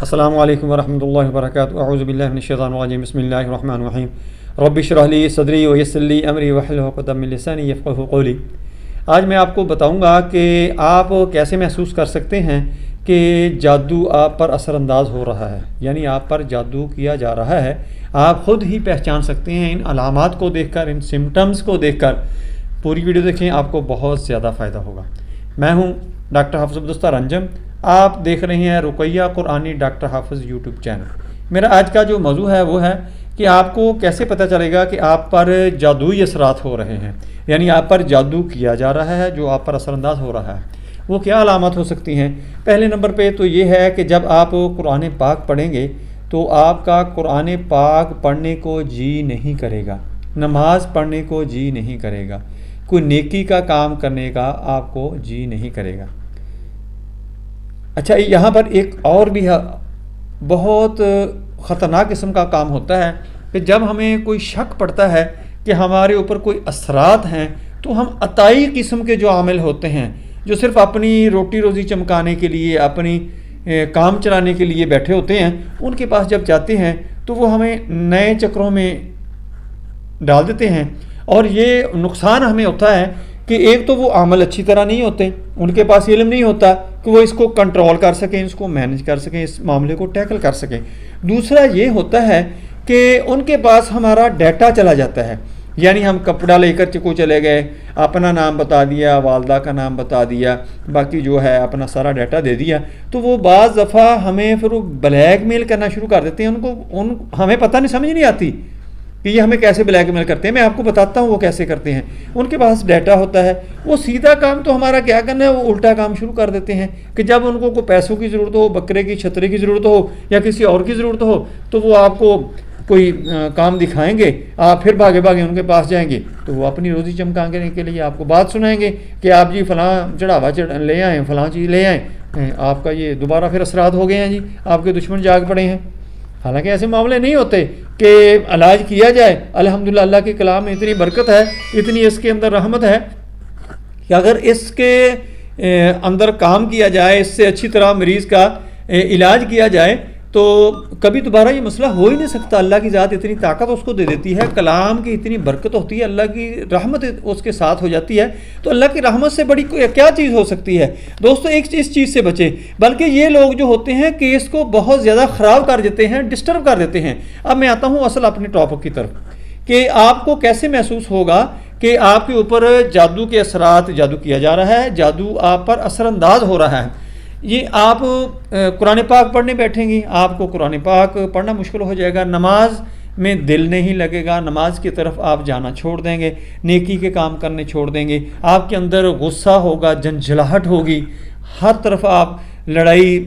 السلام علیکم ورحمۃ اللہ وبرکاتہ اعوذ باللہ من الشیطان الرجیم بسم اللہ الرحمن الرحیم رب اشرح لی صدری ویسر لی امری واحلل عقدۃ من لسانی یفقہوا قولی۔ آج میں آپ کو بتاؤں گا کہ آپ کیسے محسوس کر سکتے ہیں کہ جادو آپ پر اثر انداز ہو رہا ہے، یعنی آپ پر جادو کیا جا رہا ہے۔ آپ خود ہی پہچان سکتے ہیں ان علامات کو دیکھ کر، ان سمٹمز کو دیکھ کر۔ پوری ویڈیو دیکھیں، آپ کو بہت زیادہ فائدہ ہوگا۔ میں ہوں ڈاکٹر حافظ عبدالستار انجم، آپ دیکھ رہے ہیں رقیہ قرآنی ڈاکٹر حافظ یوٹیوب چینل۔ میرا آج کا جو موضوع ہے وہ ہے کہ آپ کو کیسے پتہ چلے گا کہ آپ پر جادوئی اثرات ہو رہے ہیں، یعنی آپ پر جادو کیا جا رہا ہے، جو آپ پر اثر انداز ہو رہا ہے۔ وہ کیا علامات ہو سکتی ہیں؟ پہلے نمبر پہ تو یہ ہے کہ جب آپ قرآن پاک پڑھیں گے تو آپ کا قرآن پاک پڑھنے کو جی نہیں کرے گا، نماز پڑھنے کو جی نہیں کرے گا، کوئی نیکی کا کام کرنے کا آپ کو جی نہیں کرے گا۔ اچھا، یہاں پر ایک اور بھی بہت خطرناک قسم کا کام ہوتا ہے کہ جب ہمیں کوئی شک پڑتا ہے کہ ہمارے اوپر کوئی اثرات ہیں، تو ہم عطائی قسم کے جو عامل ہوتے ہیں، جو صرف اپنی روٹی روزی چمکانے کے لیے، اپنی کام چلانے کے لیے بیٹھے ہوتے ہیں، ان کے پاس جب جاتے ہیں تو وہ ہمیں نئے چکروں میں ڈال دیتے ہیں۔ اور یہ نقصان ہمیں ہوتا ہے کہ ایک تو وہ عمل اچھی طرح نہیں ہوتے، ان کے پاس علم نہیں ہوتا کہ وہ اس کو کنٹرول کر سکیں، اس کو مینج کر سکیں، اس معاملے کو ٹیکل کر سکیں۔ دوسرا یہ ہوتا ہے کہ ان کے پاس ہمارا ڈیٹا چلا جاتا ہے، یعنی ہم کپڑا لے کر کو چلے گئے، اپنا نام بتا دیا، والدہ کا نام بتا دیا، باقی جو ہے اپنا سارا ڈیٹا دے دیا، تو وہ بعض دفعہ ہمیں پھر وہ بلیک میل کرنا شروع کر دیتے ہیں۔ ہمیں پتہ نہیں، سمجھ نہیں آتی کہ یہ ہمیں کیسے بلیک میل کرتے ہیں۔ میں آپ کو بتاتا ہوں وہ کیسے کرتے ہیں۔ ان کے پاس ڈیٹا ہوتا ہے، وہ سیدھا کام تو ہمارا کیا کرنا ہے، وہ الٹا کام شروع کر دیتے ہیں کہ جب ان کو کوئی پیسوں کی ضرورت ہو، بکرے کی چھتری کی ضرورت ہو یا کسی اور کی ضرورت ہو، تو وہ آپ کو کوئی کام دکھائیں گے، آپ پھر بھاگے بھاگے ان کے پاس جائیں گے، تو وہ اپنی روزی چمکانے کے لیے آپ کو بات سنائیں گے کہ آپ جی فلاں چڑھاوا لے آئیں، فلاں چیز لے آئیں، آپ کا یہ دوبارہ پھر اثرات ہو گئے ہیں جی، آپ کے دشمن جاگ پڑے ہیں۔ حالانکہ ایسے معاملے نہیں ہوتے کہ علاج کیا جائے۔ الحمدللہ اللہ کے کلام میں اتنی برکت ہے، اتنی اس کے اندر رحمت ہے کہ اگر اس کے اندر کام کیا جائے، اس سے اچھی طرح مریض کا علاج کیا جائے، تو کبھی دوبارہ یہ مسئلہ ہو ہی نہیں سکتا۔ اللہ کی ذات اتنی طاقت اس کو دے دیتی ہے، کلام کی اتنی برکت ہوتی ہے، اللہ کی رحمت اس کے ساتھ ہو جاتی ہے، تو اللہ کی رحمت سے بڑی کیا چیز ہو سکتی ہے؟ دوستو، اس چیز سے بچیں، بلکہ یہ لوگ جو ہوتے ہیں کہ اس کو بہت زیادہ خراب کر دیتے ہیں، ڈسٹرب کر دیتے ہیں۔ اب میں آتا ہوں اصل اپنے ٹاپک کی طرف کہ آپ کو کیسے محسوس ہوگا کہ آپ کے اوپر جادو کے اثرات، جادو کیا جا رہا ہے، جادو آپ پر اثر انداز ہو رہا ہے۔ یہ آپ قرآن پاک پڑھنے بیٹھیں گی، آپ کو قرآن پاک پڑھنا مشکل ہو جائے گا، نماز میں دل نہیں لگے گا، نماز کی طرف آپ جانا چھوڑ دیں گے، نیکی کے کام کرنے چھوڑ دیں گے، آپ کے اندر غصہ ہوگا، جھنجھلاہٹ ہوگی، ہر طرف آپ لڑائی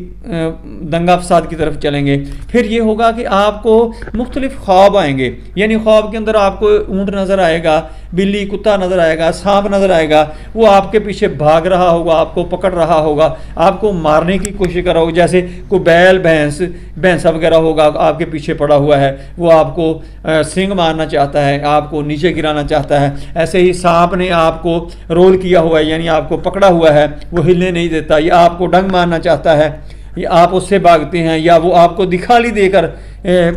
دنگا فساد کی طرف چلیں گے۔ پھر یہ ہوگا کہ آپ کو مختلف خواب آئیں گے، یعنی خواب کے اندر آپ کو اونٹ نظر آئے گا، بلی، کتا نظر آئے گا، سانپ نظر آئے گا، وہ آپ کے پیچھے بھاگ رہا ہوگا، آپ کو پکڑ رہا ہوگا، آپ کو مارنے کی کوشش کر رہا ہوگا، جیسے کوئی بیل، بھینسا وغیرہ ہوگا آپ کے پیچھے پڑا ہوا ہے، وہ آپ کو سینگ مارنا چاہتا ہے، آپ کو نیچے گرانا چاہتا ہے۔ ایسے ہی سانپ نے آپ کو رول کیا ہوا ہے، یعنی آپ کو پکڑا ہوا ہے، وہ ہلنے نہیں دیتا، یا آپ کو ڈنگ مارنا چاہتا ہے، یا آپ اس سے بھاگتے ہیں، یا وہ آپ کو دکھالی دے کر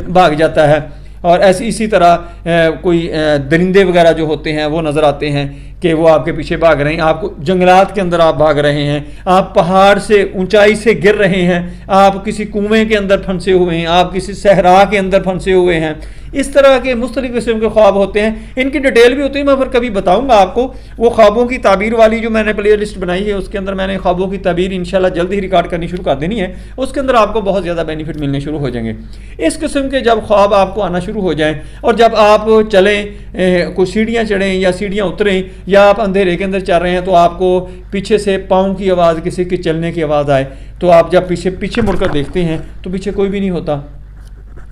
بھاگ جاتا ہے۔ اور اسی طرح کوئی درندے وغیرہ جو ہوتے ہیں وہ نظر آتے ہیں کہ وہ آپ کے پیچھے بھاگ رہے ہیں، آپ کو جنگلات کے اندر آپ بھاگ رہے ہیں، آپ پہاڑ سے اونچائی سے گر رہے ہیں، آپ کسی کنویں کے اندر پھنسے ہوئے ہیں، آپ کسی صحرا کے اندر پھنسے ہوئے ہیں۔ اس طرح کے مختلف قسم کے خواب ہوتے ہیں، ان کی ڈیٹیل بھی ہوتی ہے، میں پھر کبھی بتاؤں گا آپ کو۔ وہ خوابوں کی تعبیر والی جو میں نے پلے لسٹ بنائی ہے، اس کے اندر میں نے خوابوں کی تعبیر انشاءاللہ جلد ہی ریکارڈ کرنی شروع کر دینی ہے، اس کے اندر آپ کو بہت زیادہ بینیفٹ ملنے شروع ہو جائیں گے۔ اس قسم کے جب خواب آپ کو آنا شروع ہو جائیں، اور جب آپ چلیں، کوئی سیڑھیاں چڑھیں یا سیڑھیاں اتریں، یا آپ اندھیرے کے اندر چل رہے ہیں، تو آپ کو پیچھے سے پاؤں کی آواز، کسی کے چلنے کی آواز آئے، تو آپ جب پیچھے مڑ کر دیکھتے ہیں تو پیچھے کوئی بھی نہیں ہوتا،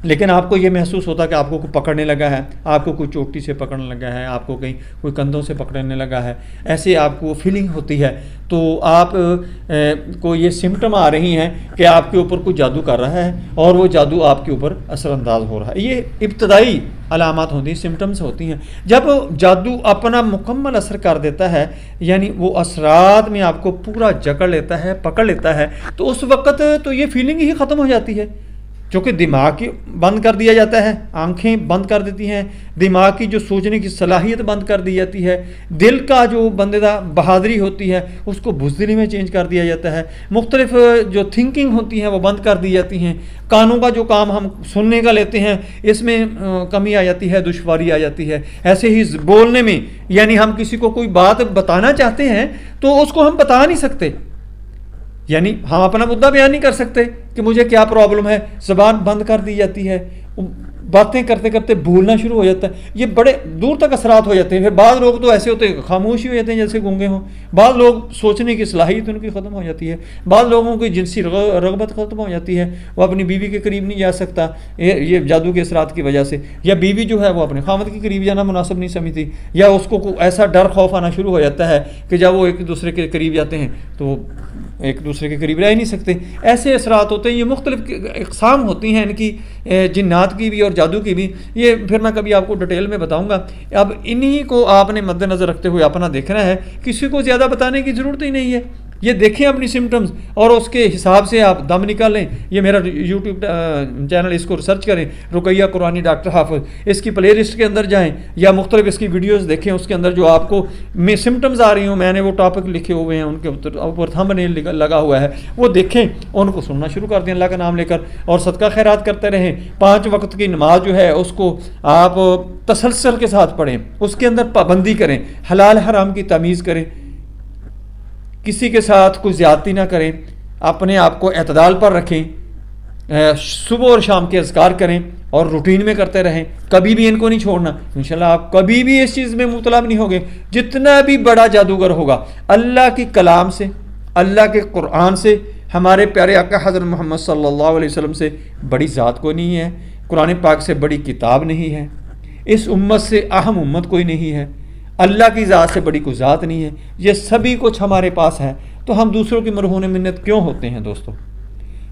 لیکن آپ کو یہ محسوس ہوتا کہ آپ کو کوئی پکڑنے لگا ہے، آپ کو کوئی چوٹی سے پکڑنے لگا ہے، آپ کو کہیں کوئی کندھوں سے پکڑنے لگا ہے، ایسے آپ کو فیلنگ ہوتی ہے، تو آپ کو یہ سمٹم آ رہی ہیں کہ آپ کے اوپر کوئی جادو کر رہا ہے اور وہ جادو آپ کے اوپر اثر انداز ہو رہا ہے۔ یہ ابتدائی علامات ہوتی ہیں، سمٹمز ہوتی ہیں۔ جب جادو اپنا مکمل اثر کر دیتا ہے، یعنی وہ اثرات میں آپ کو پورا جکڑ لیتا ہے، پکڑ لیتا ہے، تو اس وقت تو یہ فیلنگ ہی ختم ہو جاتی ہے، چونکہ دماغ کی بند کر دیا جاتا ہے، آنکھیں بند کر دیتی ہیں، دماغ کی جو سوچنے کی صلاحیت بند کر دی جاتی ہے، دل کا جو بندے کا بہادری ہوتی ہے اس کو بزدلی میں چینج کر دیا جاتا ہے، مختلف جو تھنکنگ ہوتی ہیں وہ بند کر دی جاتی ہیں، کانوں کا جو کام ہم سننے کا لیتے ہیں اس میں کمی آ جاتی ہے، دشواری آ جاتی ہے، ایسے ہی بولنے میں، یعنی ہم کسی کو کوئی بات بتانا چاہتے ہیں تو اس کو ہم بتا نہیں سکتے، یعنی ہم اپنا مدعا بیان نہیں کر سکتے کہ مجھے کیا پرابلم ہے، زبان بند کر دی جاتی ہے، باتیں کرتے کرتے بھولنا شروع ہو جاتا ہے، یہ بڑے دور تک اثرات ہو جاتے ہیں۔ پھر بعض لوگ تو ایسے ہوتے ہیں خاموش ہی ہو جاتے ہیں جیسے گونگے ہوں، بعض لوگ سوچنے کی صلاحیت ان کی ختم ہو جاتی ہے، بعض لوگوں کی جنسی رغبت ختم ہو جاتی ہے، وہ اپنی بیوی کے قریب نہیں جا سکتا یہ جادو کے اثرات کی وجہ سے، یا بیوی جو ہے وہ اپنے خاوند کے قریب جانا مناسب نہیں سمجھتی، یا اس کو ایسا ڈر خوف آنا شروع ہو جاتا ہے کہ جب وہ ایک دوسرے کے قریب جاتے ہیں تو ایک دوسرے کے قریب رہ ہی نہیں سکتے۔ ایسے اثرات ہوتے ہیں، یہ مختلف اقسام ہوتی ہیں ان کی، جنات کی بھی اور جادو کی بھی، یہ پھر میں کبھی آپ کو ڈیٹیل میں بتاؤں گا۔ اب انہی کو آپ نے مد نظر رکھتے ہوئے اپنا دیکھنا ہے، کسی کو زیادہ بتانے کی ضرورت ہی نہیں ہے، یہ دیکھیں اپنی سمٹمز اور اس کے حساب سے آپ دم نکالیں۔ یہ میرا یوٹیوب چینل، اس کو سرچ کریں، رقیہ قرآنی ڈاکٹر حافظ، اس کی پلے لسٹ کے اندر جائیں یا مختلف اس کی ویڈیوز دیکھیں، اس کے اندر جو آپ کو سمٹمز آ رہی ہوں، میں نے وہ ٹاپک لکھے ہوئے ہیں، ان کے اوپر تھمب نیل لگا ہوا ہے، وہ دیکھیں، ان کو سننا شروع کر دیں اللہ کا نام لے کر، اور صدقہ خیرات کرتے رہیں۔ 5 وقت کی نماز جو ہے اس کو آپ تسلسل کے ساتھ پڑھیں، اس کے اندر پابندی کریں، حلال حرام کی تمیز کریں، کسی کے ساتھ کوئی زیادتی نہ کریں، اپنے آپ کو اعتدال پر رکھیں، صبح اور شام کے اذکار کریں اور روٹین میں کرتے رہیں، کبھی بھی ان کو نہیں چھوڑنا، انشاءاللہ آپ کبھی بھی اس چیز میں مبتلا نہیں ہوگے۔ جتنا بھی بڑا جادوگر ہوگا، اللہ کی کلام سے، اللہ کے قرآن سے، ہمارے پیارے آقا حضرت محمد صلی اللہ علیہ وسلم سے بڑی ذات کوئی نہیں ہے، قرآن پاک سے بڑی کتاب نہیں ہے، اس امت سے اہم امت کوئی نہیں ہے، اللہ کی ذات سے بڑی کوئی ذات نہیں ہے، یہ سبھی کچھ ہمارے پاس ہے، تو ہم دوسروں کی مرہون منت کیوں ہوتے ہیں دوستو؟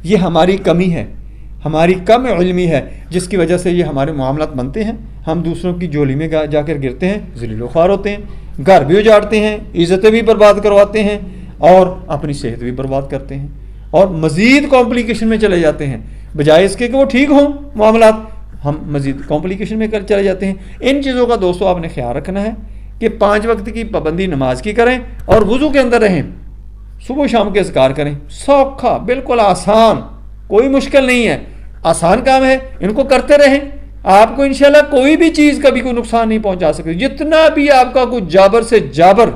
یہ ہماری کمی ہے، ہماری کم علمی ہے، جس کی وجہ سے یہ ہمارے معاملات بنتے ہیں، ہم دوسروں کی جولی میں جا کر گرتے ہیں، ذلیل و خوار ہوتے ہیں، گھر بھی اجاڑتے ہیں، عزتیں بھی برباد کرواتے ہیں اور اپنی صحت بھی برباد کرتے ہیں، اور مزید کمپلیکیشن میں چلے جاتے ہیں، بجائے اس کے کہ وہ ٹھیک ہوں معاملات، ہم مزید کمپلیکیشن میں چلے جاتے ہیں۔ ان چیزوں کا دوستو آپ نے خیال رکھنا ہے کہ 5 وقت کی پابندی نماز کی کریں اور وضو کے اندر رہیں، صبح شام کے اذکار کریں، سوکھا، بالکل آسان، کوئی مشکل نہیں ہے، آسان کام ہے، ان کو کرتے رہیں، آپ کو انشاءاللہ کوئی بھی چیز کبھی کوئی نقصان نہیں پہنچا سکتی، جتنا بھی آپ کا کوئی جابر سے جابر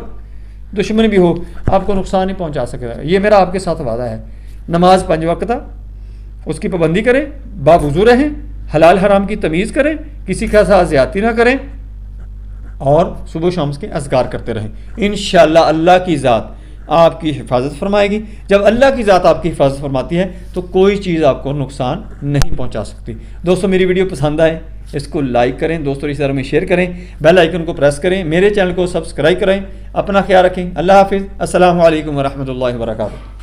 دشمن بھی ہو، آپ کو نقصان نہیں پہنچا سکتا، یہ میرا آپ کے ساتھ وعدہ ہے۔ نماز 5 وقت اس کی پابندی کریں، باوضو رہیں، حلال حرام کی تمیز کریں، کسی کے ساتھ زیادتی نہ کریں، اور صبح شام کے اذکار کرتے رہیں، انشاءاللہ اللہ کی ذات آپ کی حفاظت فرمائے گی۔ جب اللہ کی ذات آپ کی حفاظت فرماتی ہے تو کوئی چیز آپ کو نقصان نہیں پہنچا سکتی۔ دوستو میری ویڈیو پسند آئے اس کو لائک کریں، دوستوں رشتہ داروں میں شیئر کریں، بیل آئیکن کو پریس کریں، میرے چینل کو سبسکرائب کریں، اپنا خیال رکھیں، اللہ حافظ، السلام علیکم ورحمۃ اللہ وبرکاتہ۔